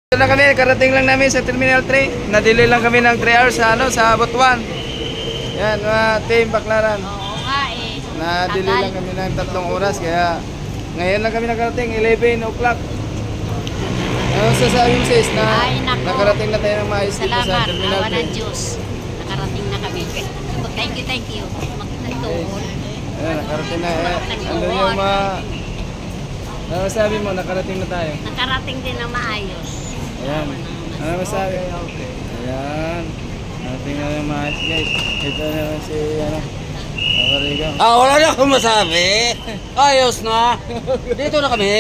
Ito na kami, karating lang namin sa Terminal 3. Na-delay lang kami ng 3 hours sa, sa Butuan. Yan, mga team Baclaran. Oo nga eh. Na-delay lang kami ng 3 oras. Kaya ngayon lang kami nakarating, 11 o'clock. Ano sasabi mo sis na nakarating na tayo ng maayos dito sa Terminal 3? Salamat, awa ng Diyos. Nakarating na kami. Thank you. Magtatuon. Ayan, nakarating na. Ano yung mga... Ano masabi mo, nakarating na tayo? Nakarating din na maayos. Ayan. Ano masabi? Ayan. Nakarating na yung maayos guys. Ito na si ano. Nakarigaw. Wala na akong masabi. Ayos na. Dito na kami.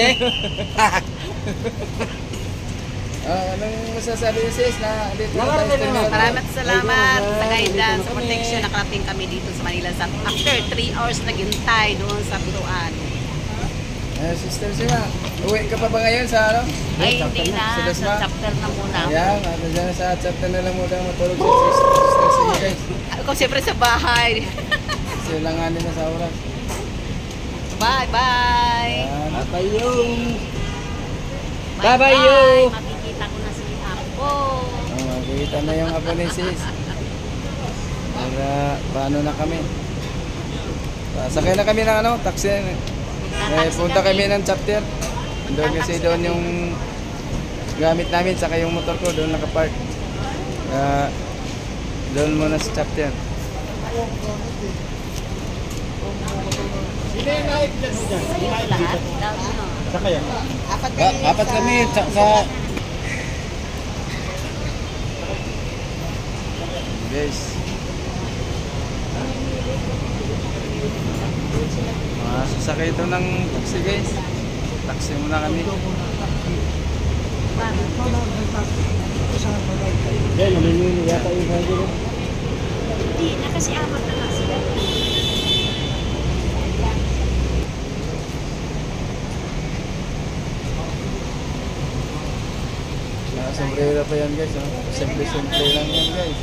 Anong masasabi niyo sis na dito na tayo sa Terminal 3? Maraming salamat sa guidance, sa protection. Nakarating kami dito sa Manila after 3 hours naghintay doon sa Butuan. Sister Sima, uwi ka pa ba ngayon sa ano? Ay, hindi na. Sa chapter na muna. Ayan, dyan sa chapter na lang muna matulog sa Sister Sima guys. Ako siyempre sa bahay. Kasi langanin na sa oras. Bye! Ayan. Bye-bye. Makikita ko na si Apo. Makikita na yung apo ni sis. Paano na kami? Sakay na kami ng ano, taxi. Punta kami ng chapter. Doon kasi doon yung gamit namin, saka yung motor ko doon nakapark. Doon muna sa chapter. Lahat? Saka yan. Apat kami sa... Guys. Sasakay ito ng taxi guys. Taxi muna kami. Yan, namimili yata yung radio. Hindi na kasi apat na lang sila. Sombrero pa yan guys. Simple lang yan guys.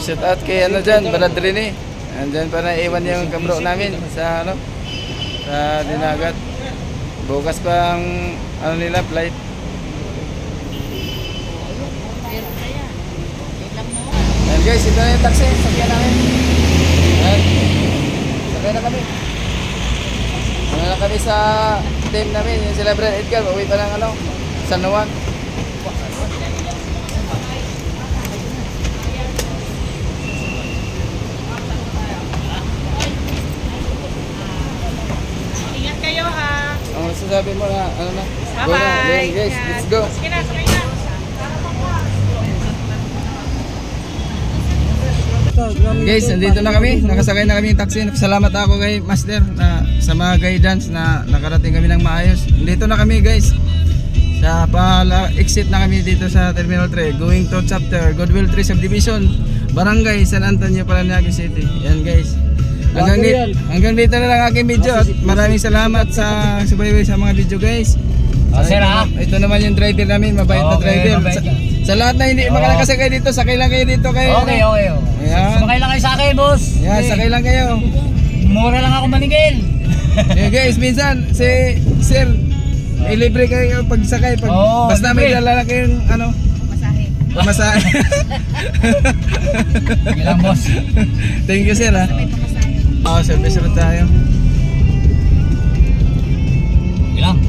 Shout out kay ano dyan, Baladrini. Andyan pa na iwan yung kamro namin sa ano, sa Dinagat. Bukas pa ang ano nila, flight. Ayan guys, ito na yung taxi. Sakyan namin. Ayan. Sakyan na kami. Ano na kami sa team namin, yung sila Brad Edgar. Uwi pa ng ano, San Juan. Ingat kayo ha! Ang sasabi mo na, ano na? Go na. Bye-bye! Guys, let's go. Sige na, sakay na! Guys, nandito na kami. Nakasakay na kami yung taxi. Salamat ako kay Master na sa mga guidance na nakarating kami ng maayos. Nandito na kami guys. Sa exit na kami dito sa Terminal 3. Going to chapter Goodwill 3 Subdivision, Barangay San Antonio, Parañaque City. Yan guys. Hanggang dito na lang aking video. At maraming salamat sa subaybay sa mga video guys. Ito naman yung driver namin. Mabait na driver. Sa lahat na hindi makalakasakay dito, sakay lang kayo dito kayo. Okay. Ayan. Sumakay lang kayo sa akin, boss. Yan, sakay lang kayo. Mura lang ako manigil. Yeah, guys, minsan si Sir, libre kayo pagsakay pag basta may dala lang kayong ano, pamasahe. Sige lang, boss. Thank you sir ha. Service road tayo. Sige lang.